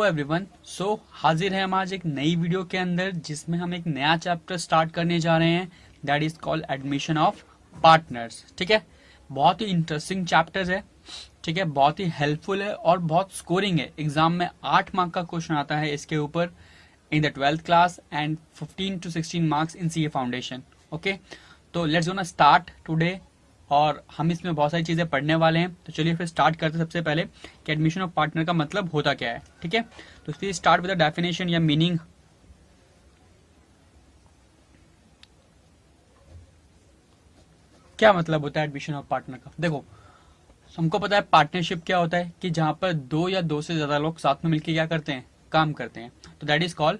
Everyone. हाजिर है हम आज एक नई वीडियो के अंदर जिसमें हम एक नया चैप्टर स्टार्ट करने जा रहे हैं, that is called admission of partners. ठीक है, बहुत ही इंटरेस्टिंग चैप्टर है। ठीक है, बहुत ही हेल्पफुल है और बहुत स्कोरिंग है। एग्जाम में 8 मार्क का क्वेश्चन आता है इसके ऊपर in the 12th class and 15 to 16 marks in CA foundation. Okay, तो लेट्स गोना स्टार्ट टुडे और हम इसमें बहुत सारी चीजें पढ़ने वाले हैं। तो चलिए फिर स्टार्ट करते हैं सबसे पहले कि एडमिशन ऑफ पार्टनर का मतलब होता क्या है। ठीक है, तो फिर स्टार्ट विद द डेफिनेशन या मीनिंग। क्या मतलब होता है एडमिशन ऑफ पार्टनर का? देखो, हमको पता है पार्टनरशिप क्या होता है कि जहां पर दो या दो से ज्यादा लोग साथ में मिलकर क्या करते हैं, काम करते हैं, तो दैट इज कॉल्ड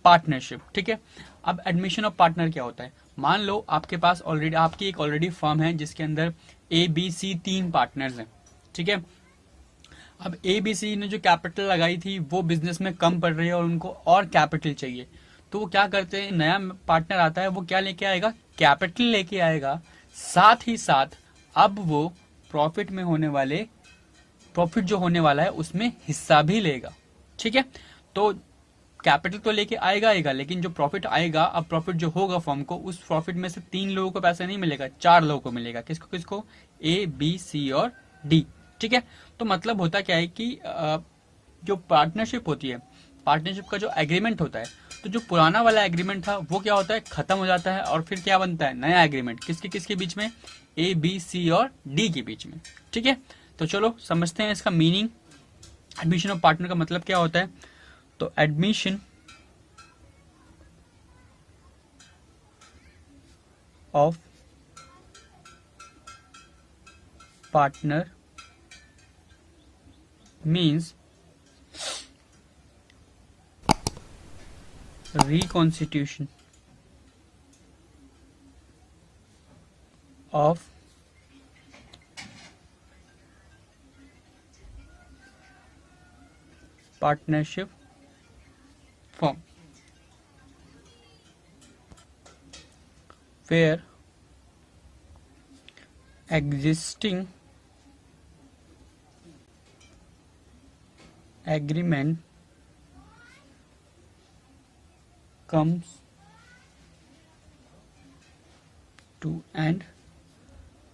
पार्टनरशिप। ठीक है, अब एडमिशन ऑफ पार्टनर क्या होता है? मान लो आपके पास आपकी एक ऑलरेडी फर्म है जिसके अंदर ए बी सी 3 पार्टनर्स हैं। ठीक है, अब ए बी सी ने जो कैपिटल लगाई थी वो बिजनेस में कम पड़ रही है और उनको और कैपिटल चाहिए। तो वो क्या करते हैं, नया पार्टनर आता है, वो क्या लेके आएगा, कैपिटल लेके आएगा। साथ ही साथ अब वो प्रॉफिट जो होने वाला है उसमें हिस्सा भी लेगा। ठीक है, तो कैपिटल तो लेके आएगा लेकिन जो प्रॉफिट आएगा, अब प्रॉफिट जो होगा फर्म को, उस प्रॉफिट में से 3 लोगों को पैसा नहीं मिलेगा, 4 लोगों को मिलेगा। किसको किसको? ए बी सी और डी। ठीक है, तो मतलब होता क्या है कि जो पार्टनरशिप होती है, पार्टनरशिप का जो एग्रीमेंट होता है, तो जो पुराना वाला एग्रीमेंट था वो क्या होता है, खत्म हो जाता है और फिर क्या बनता है, नया एग्रीमेंट। किसके किसके बीच में? ए बी सी और डी के बीच में। ठीक है, तो चलो समझते हैं इसका मीनिंग। एडमिशन ऑफ पार्टनर का मतलब क्या होता है? तो admission of partner means reconstitution of partnership firm where existing agreement comes to end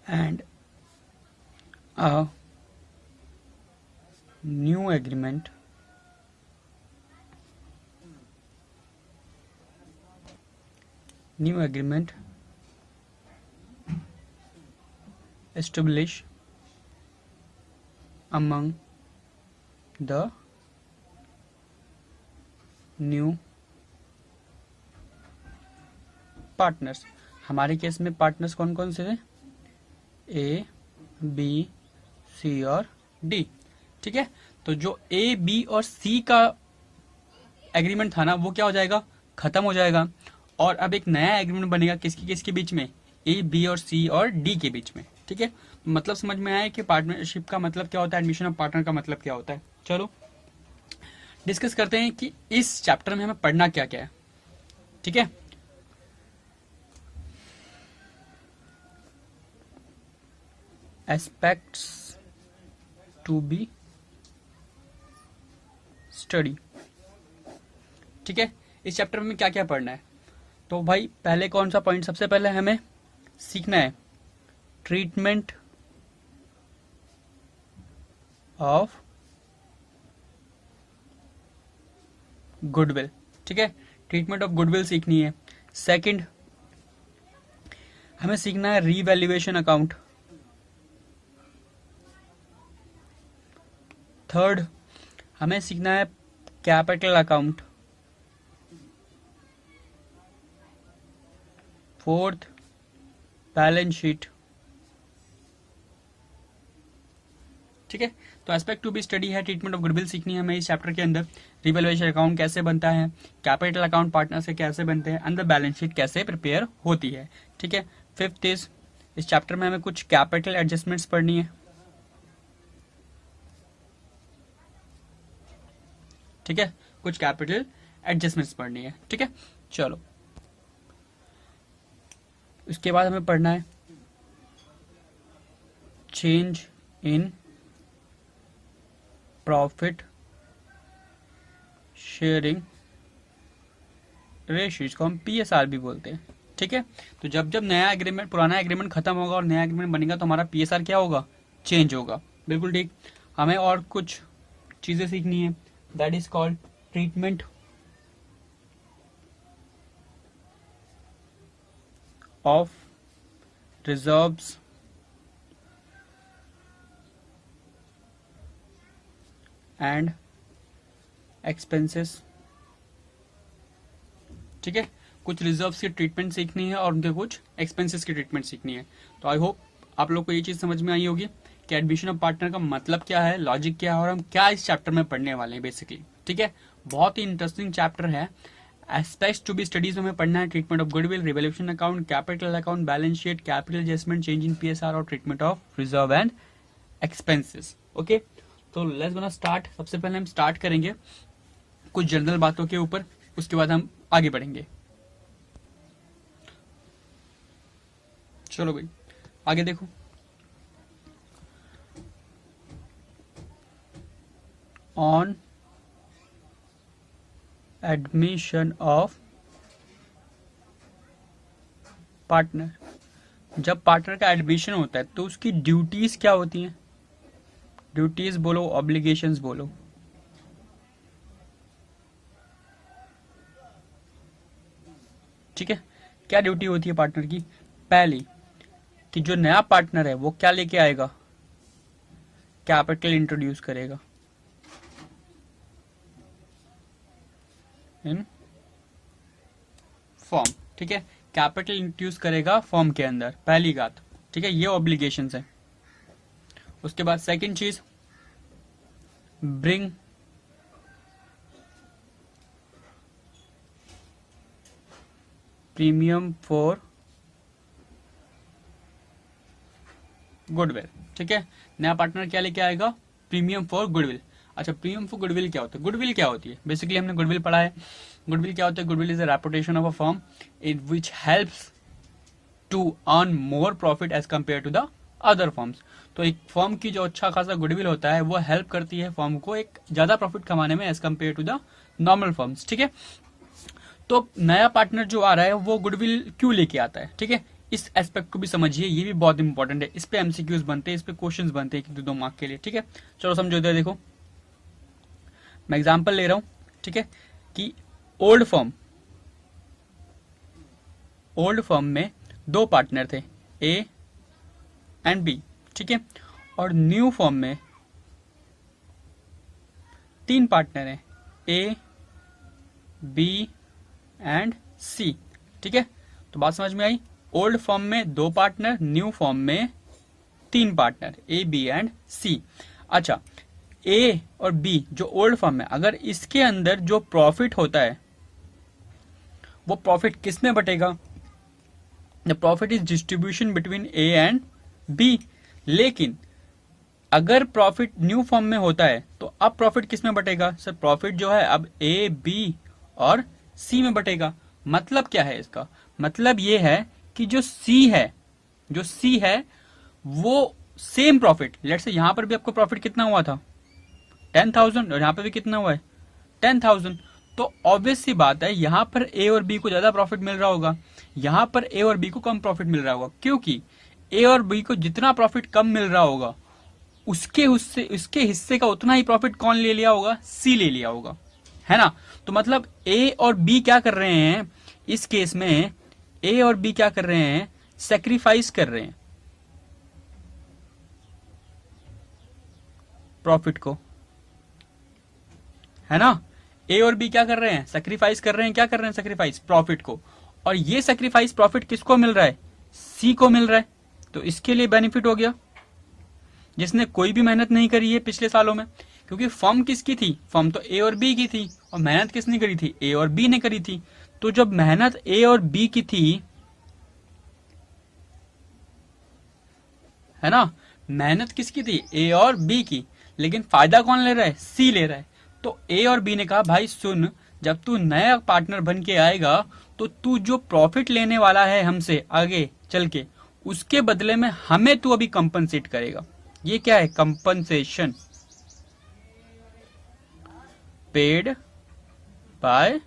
and a new agreement establish among the new partners. हमारे केस में पार्टनर्स कौन कौन से थे? ए बी सी और डी। ठीक है, तो जो ए बी और सी का एग्रीमेंट था ना, वो क्या हो जाएगा, खत्म हो जाएगा और अब एक नया एग्रीमेंट बनेगा। किसकी किसके बीच में? ए बी और सी और डी के बीच में। ठीक है, मतलब समझ में आया कि पार्टनरशिप का मतलब क्या होता है, एडमिशन ऑफ पार्टनर का मतलब क्या होता है। चलो डिस्कस करते हैं कि इस चैप्टर में हमें पढ़ना क्या क्या है। ठीक है, एस्पेक्ट्स टू बी स्टडी। ठीक है, इस चैप्टर में क्या क्या पढ़ना है? तो भाई पहले कौन सा पॉइंट सबसे पहले हमें सीखना है? Treatment of goodwill. ठीक है, ट्रीटमेंट ऑफ गुडविल सीखनी है। सेकंड, हमें सीखना है रीवैल्यूएशन अकाउंट। थर्ड, हमें सीखना है capital account. Fourth, balance sheet. ठीक है, तो एस्पेक्ट टू बी स्टडी है, ट्रीटमेंट ऑफ गुडविल सीखनी है हमें इस चैप्टर के अंदर। रिवैल्यूएशन अकाउंट कैसे बनता है, कैपिटल अकाउंट पार्टनर से कैसे बनते हैं, अंदर बैलेंस शीट कैसे प्रिपेयर होती है। ठीक है, फिफ्थ इज, इस चैप्टर में हमें कुछ कैपिटल एडजस्टमेंट्स पढ़नी है। ठीक है, कुछ कैपिटल एडजस्टमेंट्स पढ़नी है। ठीक है, चलो उसके बाद हमें पढ़ना है change in profit sharing ratio, इसको हम PSR भी बोलते हैं। ठीक है, तो जब जब नया एग्रीमेंट, पुराना एग्रीमेंट खत्म होगा और नया एग्रीमेंट बनेगा तो हमारा PSR क्या होगा, चेंज होगा। बिल्कुल ठीक। हमें और कुछ चीजें सीखनी है, that is called treatment of reserves and expenses. ठीक है, कुछ रिजर्व्स की ट्रीटमेंट सीखनी है और उनके कुछ एक्सपेंसेस की ट्रीटमेंट सीखनी है। तो आई होप आप लोग को ये चीज समझ में आई होगी कि एडमिशन ऑफ पार्टनर का मतलब क्या है, लॉजिक क्या है और हम क्या इस चैप्टर में पढ़ने वाले हैं बेसिकली। ठीक है, बहुत ही इंटरेस्टिंग चैप्टर है। एस्पेक्ट्स टू बी स्टडीज में हमें पढ़ना है treatment of goodwill, revaluation account, capital account, balance sheet, capital adjustment, change in PSR और treatment of reserve and expenses. Okay, तो लेट्स गोना स्टार्ट। सबसे पहले हम स्टार्ट करेंगे कुछ जनरल बातों के ऊपर, उसके बाद हम आगे बढ़ेंगे। चलो भाई आगे देखो। ऑन एडमिशन ऑफ पार्टनर, जब पार्टनर का एडमिशन होता है तो उसकी ड्यूटीज क्या होती हैं? ड्यूटीज बोलो, ऑब्लिगेशंस बोलो। ठीक है, क्या ड्यूटी होती है पार्टनर की? पहली कि जो नया पार्टनर है वो क्या लेके आएगा? कैपिटल इंट्रोड्यूस करेगा इन फॉर्म। ठीक है, कैपिटल इंट्रोड्यूस करेगा फॉर्म के अंदर, पहली बात। ठीक है, ये ऑब्लिगेशंस है। उसके बाद सेकंड चीज, ब्रिंग प्रीमियम फॉर गुडविल। ठीक है, नया पार्टनर क्या लेके आएगा? Premium for goodwill. अच्छा, प्रीमियम फॉर गुडविल क्या होता है? गुडविल क्या होती है? बेसिकली हमने गुडविल पढ़ा है। गुडविल क्या होता है? Goodwill is a reputation of a firm in which helps to earn more profit as compare to the other firms. तो एक फर्म की जो अच्छा खासा गुडविल होता है वो हेल्प करती है फर्म को एक ज्यादा प्रॉफिट कमाने में as compare to the normal firms. ठीक है, तो नया पार्टनर जो आ रहा है वो गुडविल क्यों लेके आता है? ठीक है, इस एस्पेक्ट को भी समझिए, ये भी बहुत इंपॉर्टेंट है। इस पे MCQs बनते हैं, इस पे क्वेश्चंस बनते हैं 1-2 मार्क के लिए। ठीक है, चलो समझो इधर देखो, मैं एग्जांपल ले रहा हूं। ठीक है, कि ओल्ड फर्म में 2 पार्टनर थे, A एंड B। ठीक है, और न्यू फर्म में 3 पार्टनर हैं, A, B एंड C। ठीक है, तो बात समझ में आई। ओल्ड फर्म में 2 पार्टनर, न्यू फर्म में 3 partner, A, B and C। अच्छा, A और B जो ओल्ड फर्म है, अगर इसके अंदर जो प्रॉफिट होता है वो प्रॉफिट किस में बटेगा? The profit is distribution between A and B। लेकिन अगर प्रॉफिट न्यू फर्म में होता है तो अब प्रॉफिट किस में बटेगा? सर, प्रॉफिट जो है अब A, B और C में बटेगा। मतलब क्या है इसका? मतलब ये है कि जो C है वो सेम प्रॉफिट, लेट्स से यहां पर भी आपको प्रॉफिट कितना हुआ था? 10,000, और यहां पर भी कितना हुआ है? 10,000। तो ऑब्वियस सी बात है, यहां पर A और B को ज्यादा प्रॉफिट मिल रहा होगा, यहां पर A और B को कम प्रॉफिट मिल रहा होगा, क्योंकि A और B को जितना प्रॉफिट कम मिल रहा होगा उसके हिस्से का उतना ही प्रॉफिट कौन ले लिया होगा? C ले लिया होगा, है ना? तो मतलब A और B क्या कर रहे हैं इस केस में? A और B क्या कर रहे हैं? सेक्रीफाइस कर रहे हैं प्रॉफिट को, है ना? A और B क्या कर रहे हैं? सेक्रीफाइस कर रहे हैं। क्या कर रहे हैं? सेक्रीफाइस प्रॉफिट को। और ये सेक्रीफाइस प्रॉफिट किसको मिल रहा है? C को मिल रहा है। तो इसके लिए बेनिफिट हो गया, जिसने कोई भी मेहनत नहीं करी है पिछले सालों में, क्योंकि फर्म किसकी थी? फर्म तो A और B की थी, और मेहनत किसने करी थी? A और B ने करी थी। तो जब मेहनत A और B की थी, है ना, मेहनत किसकी थी? A और B की, लेकिन फायदा कौन ले रहा है? C ले रहा है। तो A और B ने कहा, भाई सुन, जब तू नया पार्टनर बन के आएगा तो तू जो प्रॉफिट लेने वाला है हमसे आगे चल के, उसके बदले में हमें तू अभी कंपनसेट करेगा। ये क्या है? Compensation, paid by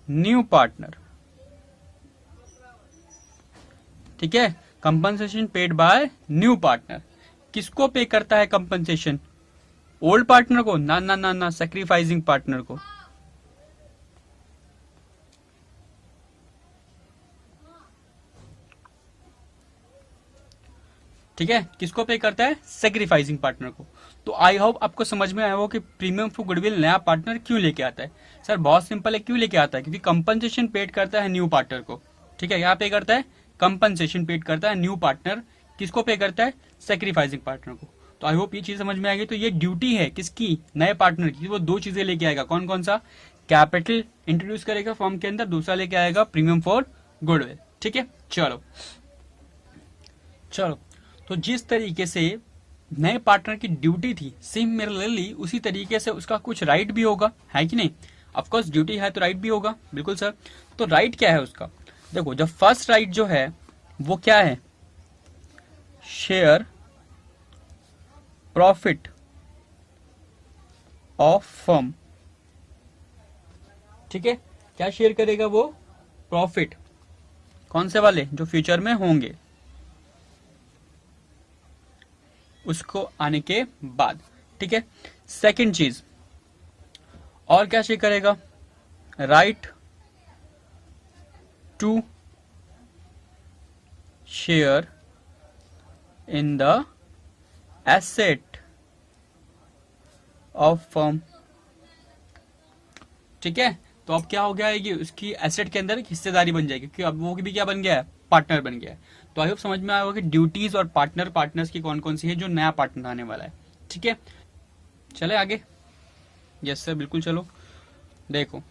new partner. ठीक है, compensation paid by new partner. किसको पे करता है कंपनसेशन? ओल्ड पार्टनर को? ना ना ना ना, सैक्रिफाइसिंग पार्टनर को। ठीक है, किसको पे करता है? सैक्रिफाइसिंग पार्टनर को। तो आई होप आपको समझ में आया हो कि प्रीमियम फॉर गुडविल नया पार्टनर क्यों लेके आता है। सर बहुत सिंपल है, क्यों लेके आता है? क्योंकि कंपनसेशन पेड करता है न्यू पार्टनर को। ठीक है, यहाँ पे करता है कंपनसेशन पेड करता है न्यू पार्टनर। किसको पे करता है? सैक्रिफाइसिंग पार्टनर को। तो आई होप ये चीज समझ में आ गई। तो ये ड्यूटी है किसकी? नए पार्टनर की। वो दो चीजें लेके आएगा। कौन कौन सा? कैपिटल इंट्रोड्यूस करेगा फॉर्म के अंदर, दूसरा लेके आएगा प्रीमियम फॉर गुडविल। ठीक है, चलो चलो। तो जिस तरीके से नए पार्टनर की ड्यूटी थी, सिमिलरली उसी तरीके से उसका कुछ राइट भी होगा, है कि नहीं? ऑफकोर्स ड्यूटी है तो राइट भी होगा, बिल्कुल सर। तो राइट क्या है उसका? देखो, जब फर्स्ट राइट जो है वो क्या है? Share profit of firm. ठीक है, क्या शेयर करेगा वो? प्रॉफिट। कौन से वाले? जो फ्यूचर में होंगे, उसको आने के बाद। ठीक है, सेकंड चीज और क्या शेयर करेगा? Right to share in the asset of firm. ठीक है, तो अब क्या हो गया है कि उसकी एसेट के अंदर हिस्सेदारी बन जाएगी, क्योंकि अब वो भी क्या बन गया है? पार्टनर बन गया है। तो आई होप समझ में आया होगा कि ड्यूटीज और पार्टनर्स की कौन कौन सी है जो नया पार्टनर आने वाला है। ठीक है, चले आगे। यस सर, बिल्कुल चलो। देखो,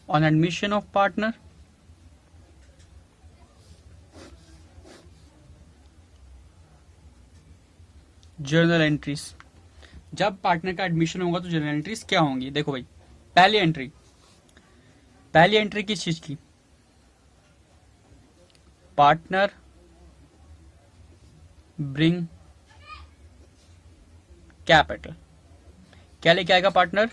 on admission of partner, journal entries. जब पार्टनर का एडमिशन होगा तो जर्नल एंट्रीज क्या होंगी? देखो भाई, पहली एंट्री किस चीज की? Partner bring capital. क्या लेके आएगा पार्टनर?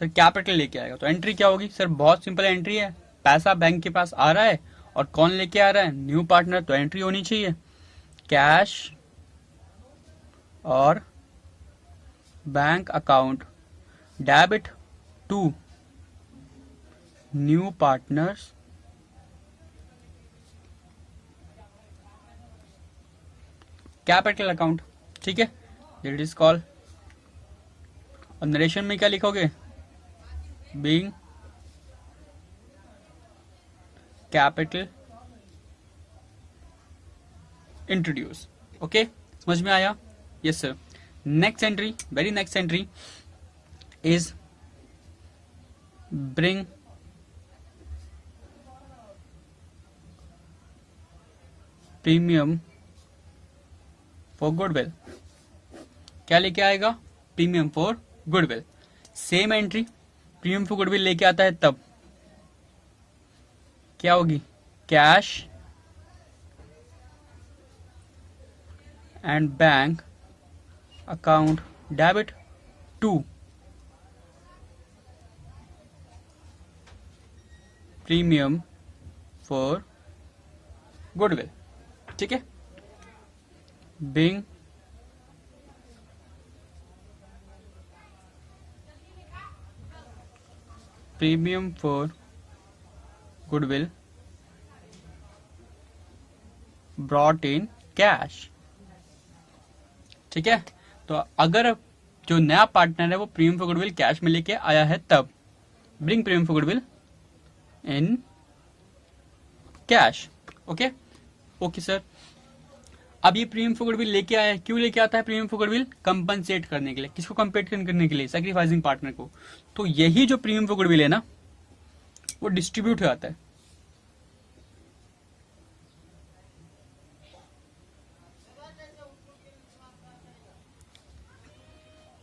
सर कैपिटल लेके आएगा। तो एंट्री क्या होगी? सर बहुत सिंपल एंट्री है, पैसा बैंक के पास आ रहा है और कौन लेके आ रहा है? New partner. तो एंट्री होनी चाहिए कैश और bank account debit to new partners capital account. ठीक है, इट इज कॉल। और नरेशन में क्या लिखोगे? Being capital introduce. ओके, समझ में आया? Yes sir. Next entry, very next entry is bring premium for goodwill. क्या लेके आएगा? Premium for goodwill. Same entry premium for goodwill लेके आता है तब क्या होगी? Cash and bank account debit to premium for goodwill. ठीक है, being premium for goodwill brought in cash. ठीक है, तो अगर जो नया पार्टनर है वो प्रीमियम फॉर गुडविल कैश में लेके आया है तब bring premium for goodwill in cash. Okay okay sir. अब ये प्रीमियम फॉर गुडविल लेके आया है, क्यों लेके आता है प्रीमियम फॉर गुडविल? कंपनसेट करने के लिए। किसको कंपेट करने के लिए? सैक्रिफाइसिंग पार्टनर को। तो यही जो प्रीमियम फॉर गुडविल है ना, वो डिस्ट्रीब्यूट हो जाता है।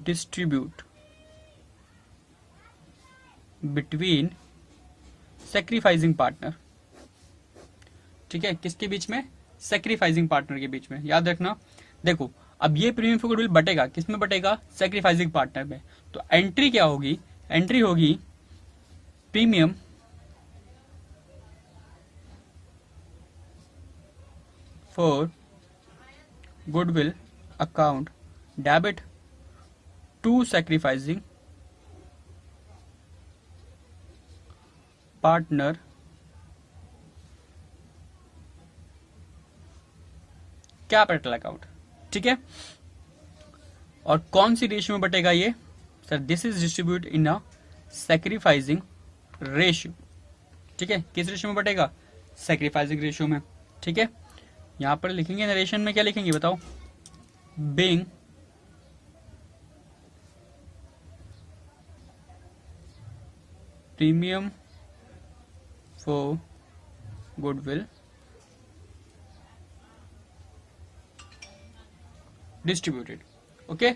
Distribute between sacrificing partner. ठीक है, किसके बीच में? सैक्रिफाइसिंग पार्टनर के बीच में। याद रखना, देखो अब ये प्रीमियम फॉर गुडविल बटेगा, किसमें बटेगा? सैक्रिफाइसिंग पार्टनर में। तो एंट्री क्या होगी? एंट्री होगी premium for goodwill account debit to sacrificing partner capital account. ठीक है, और कौन सी रेशियो में बटेगा ये? Sir this is distribute in a sacrificing ratio. ठीक है, किस रेशियो में बटेगा? सैक्रिफाइसिंग रेशियो में। ठीक है, यहां पर लिखेंगे नरेशन में, क्या लिखेंगे बताओ? Being premium for goodwill distributed. Okay,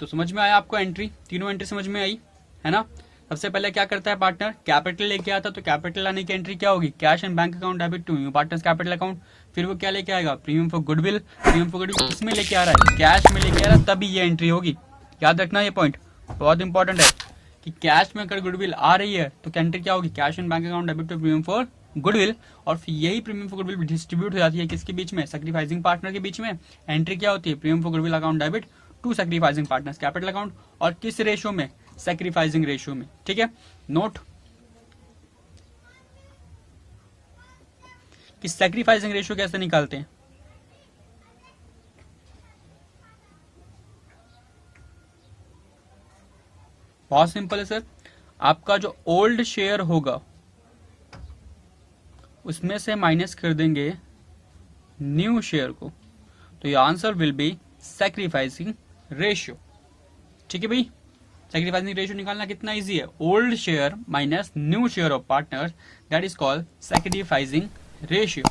तो समझ में आया आपको? एंट्री, तीनों एंट्री समझ में आई है ना? सबसे पहले क्या करता है पार्टनर? कैपिटल लेके आता, तो कैपिटल लाने की एंट्री क्या होगी? Cash and bank account debit to new partners capital account. फिर वो क्या लेके आएगा? Premium for goodwill. Premium for goodwill किसमें लेके आ रहा है? कैश में लेके आ रहा है, तभी ये एंट्री होगी। याद रखना, ये पॉइंट बहुत इंपॉर्टेंट है कि कैश में अगर गुडविल आ रही है तो एंट्री क्या होगी? Cash and bank account debit to premium for goodwill. और फिर यही प्रीमियम फॉर गुडविल डिस्ट्रीब्यूट हो जाती है किसके बीच में? सैक्रिफाइसिंग पार्टनर के बीच में। एंट्री क्या होती है? Premium for goodwill account debit to sacrificing partners capital account. और किस रेशियो में? सैक्रिफाइसिंग रेशियो में। ठीक है, नोट कि सैक्रिफाइसिंग रेशियो कैसे निकालते हैं। बहुत सिंपल है सर, आपका जो ओल्ड शेयर होगा उसमें से माइनस कर देंगे न्यू शेयर को, तो your answer will be sacrificing ratio. ठीक है भाई, सैक्रिफाइसिंग रेशियो निकालना कितना इजी है? Old share minus new share of partner, that is called sacrificing ratio.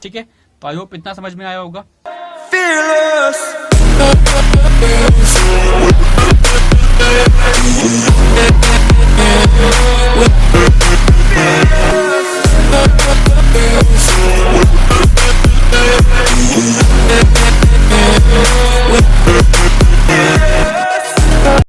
ठीक है, तो आई होप इतना समझ में आया होगा। Fearless.